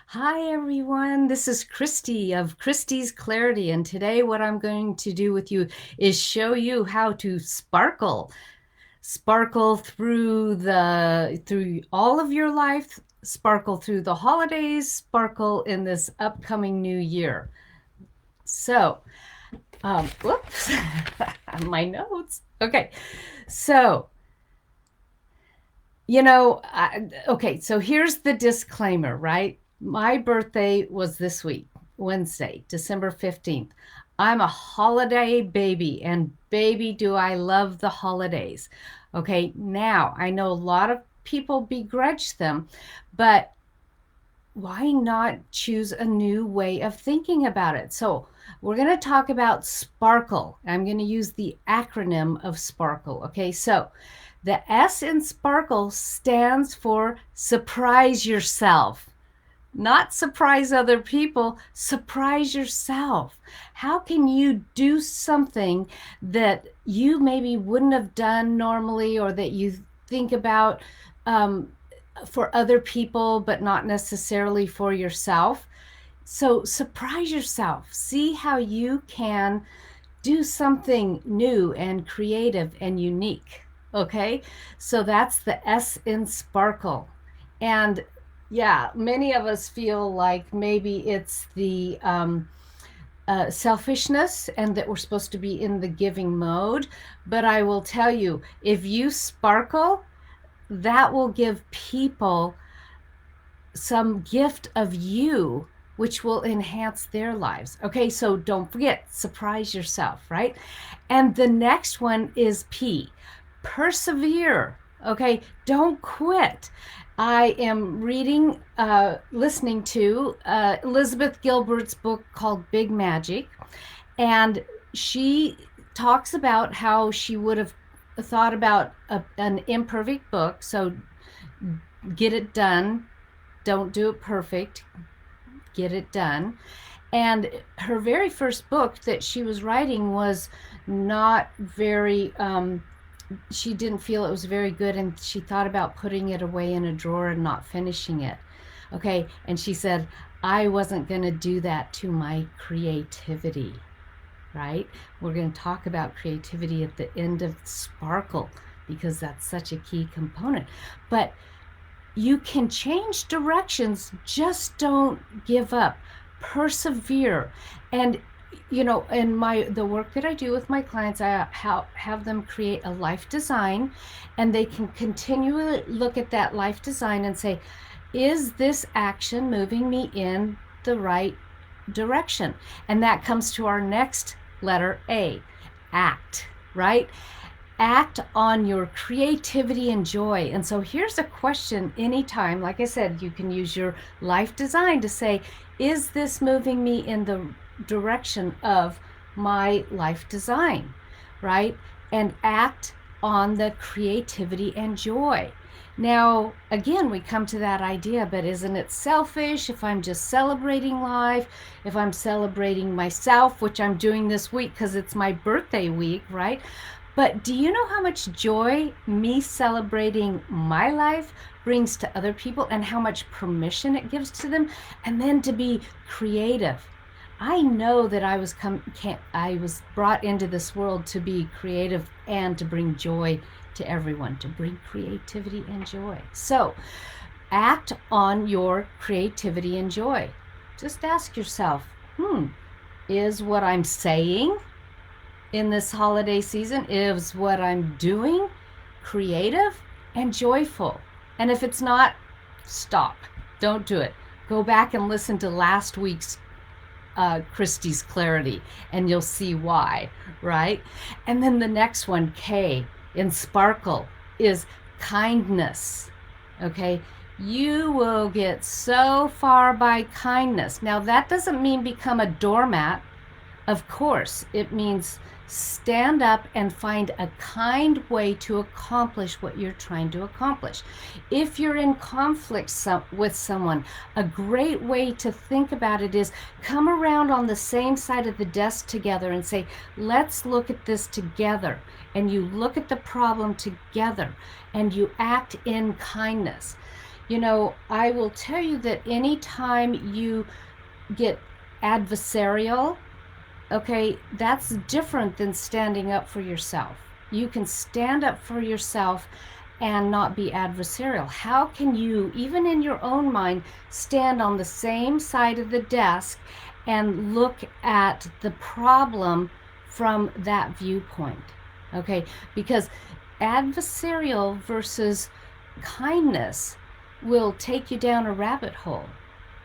Hi, everyone. This is Christi of Christi's Clarity. And today, what I'm going to do with you is show you how to sparkle through all of your life, sparkle through the holidays, sparkle in this upcoming new year. So, whoops, my notes. Okay. So, okay, so here's the disclaimer, right? My birthday was this week, Wednesday, December 15th. I'm a holiday baby, and baby, do I love the holidays. Okay, now I know a lot of people begrudge them, but why not choose a new way of thinking about it? So, we're going to talk about sparkle. I'm going to use the acronym of sparkle. Okay, so the S in sparkle stands for surprise yourself. Not surprise other people, surprise yourself. How can you do something that you maybe wouldn't have done normally, or that you think about for other people, but not necessarily for yourself? So surprise yourself. See how you can do something new and creative and unique. Okay, so that's the S in sparkle. And yeah, many of us feel like maybe it's the selfishness and that we're supposed to be in the giving mode. But I will tell you, if you sparkle, that will give people some gift of you, which will enhance their lives. Okay, so don't forget, surprise yourself, right? And the next one is P, persevere. Okay, don't quit. I am listening to Elizabeth Gilbert's book called Big Magic, and she talks about how she would have thought about an imperfect book. So get it done, don't do it perfect, get it done. And her very first book that she was writing was not very, she didn't feel it was very good, and she thought about putting it away in a drawer and not finishing it. Okay, and she said, I wasn't going to do that to my creativity, right? We're going to talk about creativity at the end of Sparkle because that's such a key component. But you can change directions, just don't give up. Persevere. And in the work that I do with my clients, I have them create a life design, and they can continually look at that life design and say, is this action moving me in the right direction? And that comes to our next letter, A, act, right? Act on your creativity and joy. And so here's a question anytime. Like I said, you can use your life design to say, is this moving me in the direction of my life design, right? And act on the creativity and joy. Now, again, we come to that idea, but isn't it selfish if I'm just celebrating life, if I'm celebrating myself, which I'm doing this week because it's my birthday week, right? But do you know how much joy me celebrating my life brings to other people, and how much permission it gives to them? And then to be creative. I know that I was brought into this world to be creative and to bring joy to everyone, to bring creativity and joy. So, act on your creativity and joy. Just ask yourself, is what I'm saying in this holiday season, is what I'm doing creative and joyful? And if it's not, stop. Don't do it. Go back and listen to last week's Christi's Clarity, and you'll see why, right? And then the next one, K, in Sparkle, is kindness. Okay? You will get so far by kindness. Now, that doesn't mean become a doormat. Of course, it means stand up and find a kind way to accomplish what you're trying to accomplish. If you're in conflict with someone, a great way to think about it is come around on the same side of the desk together and say, let's look at this together. And you look at the problem together and you act in kindness. I will tell you that anytime you get adversarial, okay, that's different than standing up for yourself. You can stand up for yourself and not be adversarial. How can you, even in your own mind, stand on the same side of the desk and look at the problem from that viewpoint? Okay, because adversarial versus kindness will take you down a rabbit hole.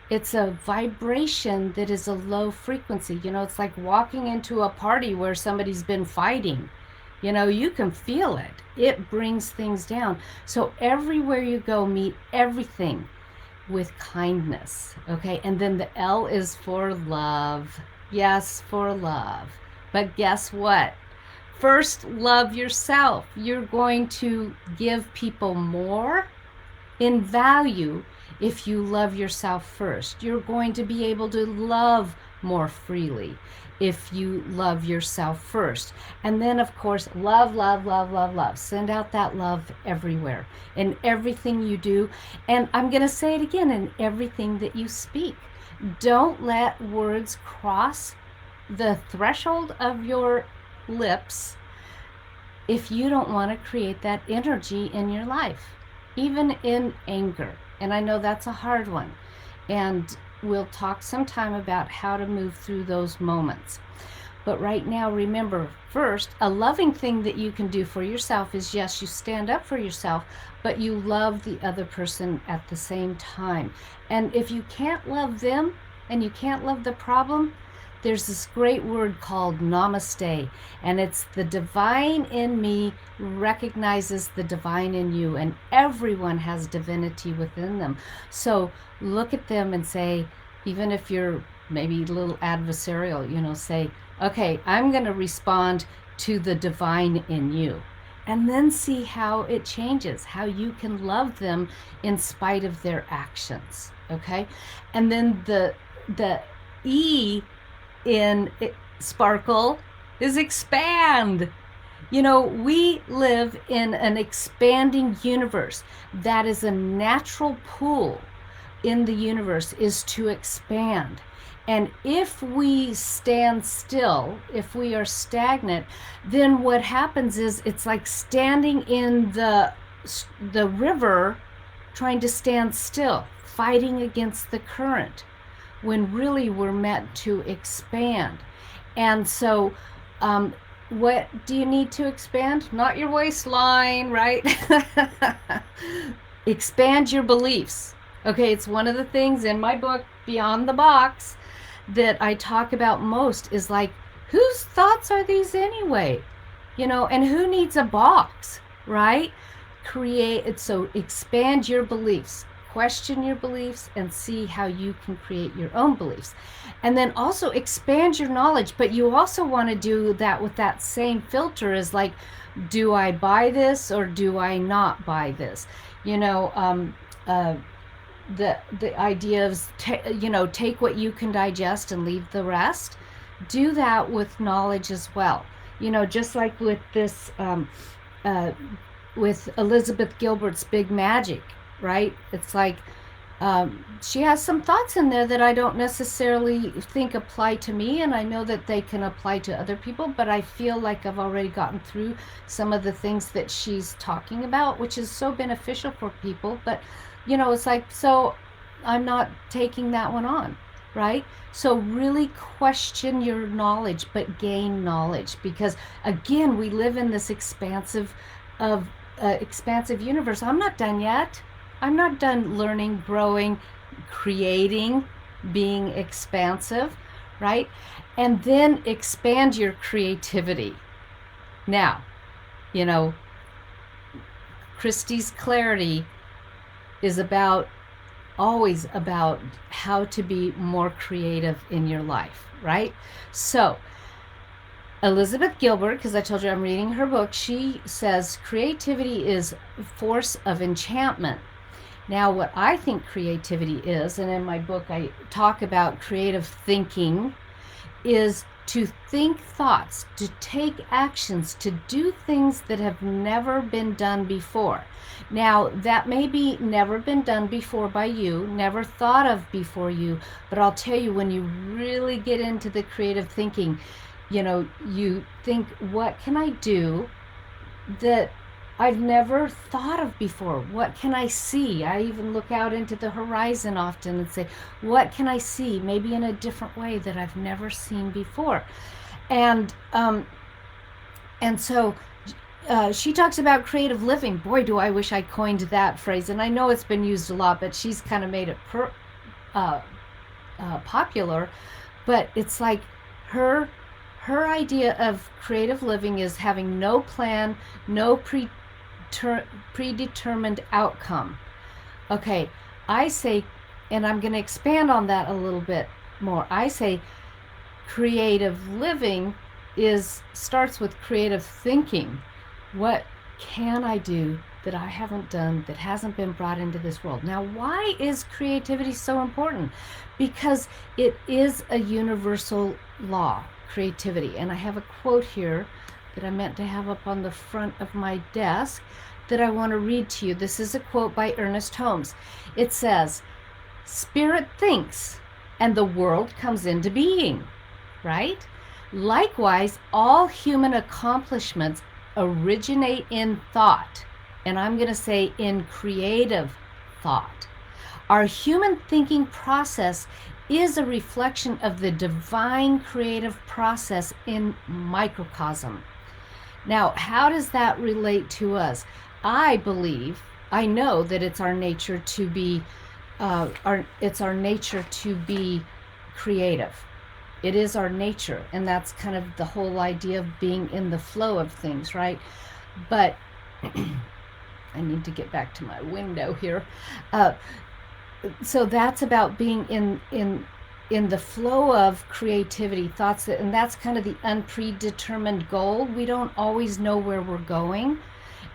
It's a vibration that is a low frequency. It's like walking into a party where somebody's been fighting. You can feel it. It brings things down. So everywhere you go, meet everything with kindness. Okay. And then the L is for love. Yes, for love. But guess what? First, love yourself. You're going to give people more in value if you love yourself first. You're going to be able to love more freely if you love yourself first. And then, of course, love, love, love, love, love. Send out that love everywhere, in everything you do. And I'm going to say it again, in everything that you speak. Don't let words cross the threshold of your lips if you don't want to create that energy in your life, even in anger. And I know that's a hard one. And we'll talk sometime about how to move through those moments. But right now, remember, first, a loving thing that you can do for yourself is, yes, you stand up for yourself, but you love the other person at the same time. And if you can't love them and you can't love the problem, there's this great word called namaste, and it's the divine in me recognizes the divine in you, and everyone has divinity within them. So look at them and say, even if you're maybe a little adversarial, say, okay, I'm going to respond to the divine in you. And then see how it changes, how you can love them in spite of their actions. Okay. And then the E in sparkle is expand. We live in an expanding universe. That is a natural pull in the universe, is to expand. And if we stand still, if we are stagnant, then what happens is it's like standing in the river trying to stand still, fighting against the current, when really we're meant to expand. And so what do you need to expand? Not your waistline, right? Expand your beliefs. Okay, it's one of the things in my book, Beyond the Box, that I talk about most is like, whose thoughts are these anyway? And who needs a box, right? So expand your beliefs. Question your beliefs and see how you can create your own beliefs. And then also expand your knowledge, but you also want to do that with that same filter as like, do I buy this or do I not buy this? The idea of, take what you can digest and leave the rest. Do that with knowledge as well. Just like with this, with Elizabeth Gilbert's Big Magic, right? It's like she has some thoughts in there that I don't necessarily think apply to me, and I know that they can apply to other people, but I feel like I've already gotten through some of the things that she's talking about, which is so beneficial for people. But it's like, so I'm not taking that one on, right? So really question your knowledge, but gain knowledge, because again, we live in this expansive universe. I'm not done yet. I'm not done learning, growing, creating, being expansive, right? And then expand your creativity. Now, Christi's clarity is always about how to be more creative in your life, right? So Elizabeth Gilbert, because I told you I'm reading her book, she says creativity is force of enchantment. Now, what I think creativity is, and in my book I talk about creative thinking, is to think thoughts, to take actions, to do things that have never been done before. Now, that may be never been done before by you, never thought of before you, but I'll tell you, when you really get into the creative thinking, you think, what can I do that I've never thought of before? What can I see? I even look out into the horizon often and say, what can I see? Maybe in a different way that I've never seen before. And so she talks about creative living. Boy, do I wish I coined that phrase. And I know it's been used a lot, but she's kind of made it popular. But it's like her idea of creative living is having no plan, no predetermined outcome. Okay, I say, and I'm going to expand on that a little bit more. I say creative living starts with creative thinking. What can I do that I haven't done, that hasn't been brought into this world? Now, why is creativity so important? Because it is a universal law, creativity. And I have a quote here that I meant to have up on the front of my desk that I want to read to you. This is a quote by Ernest Holmes. It says, "Spirit thinks, and the world comes into being," right? Likewise, all human accomplishments originate in thought, and I'm going to say in creative thought. Our human thinking process is a reflection of the divine creative process in microcosm. Now, how does that relate to us? I know that it's our nature to be creative. It is our nature, and that's kind of the whole idea of being in the flow of things, right? But I need to get back to my window here. So that's about being in the flow of creativity, thoughts, and that's kind of the unpredetermined goal. We don't always know where we're going,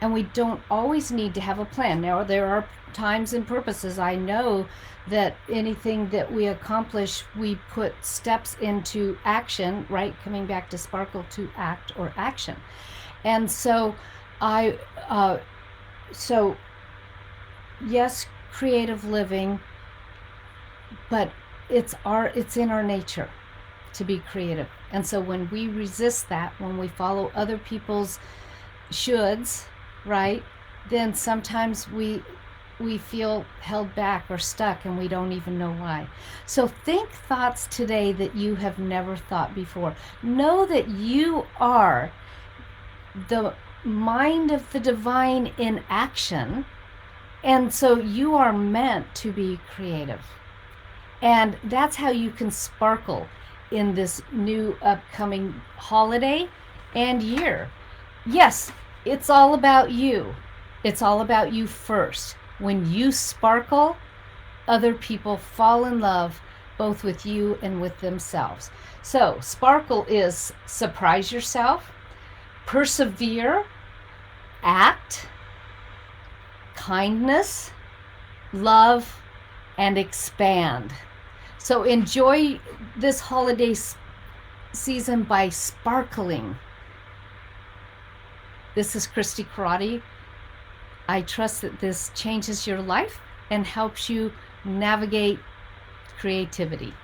and we don't always need to have a plan. Now, there are times and purposes. I know that anything that we accomplish, we put steps into action, right? Coming back to sparkle, to act or action. And so yes, creative living, but it's in our nature to be creative. And so when we resist that, when we follow other people's shoulds, right, then sometimes we feel held back or stuck, and we don't even know why. So think thoughts today that you have never thought before. Know that you are the mind of the divine in action, and so you are meant to be creative. And that's how you can sparkle in this new upcoming holiday and year. Yes, it's all about you. It's all about you first. When you sparkle, other people fall in love both with you and with themselves. So sparkle is surprise yourself, persevere, act, kindness, love, and expand. So enjoy this holiday season by sparkling. This is Christi Karate. I trust that this changes your life and helps you navigate creativity.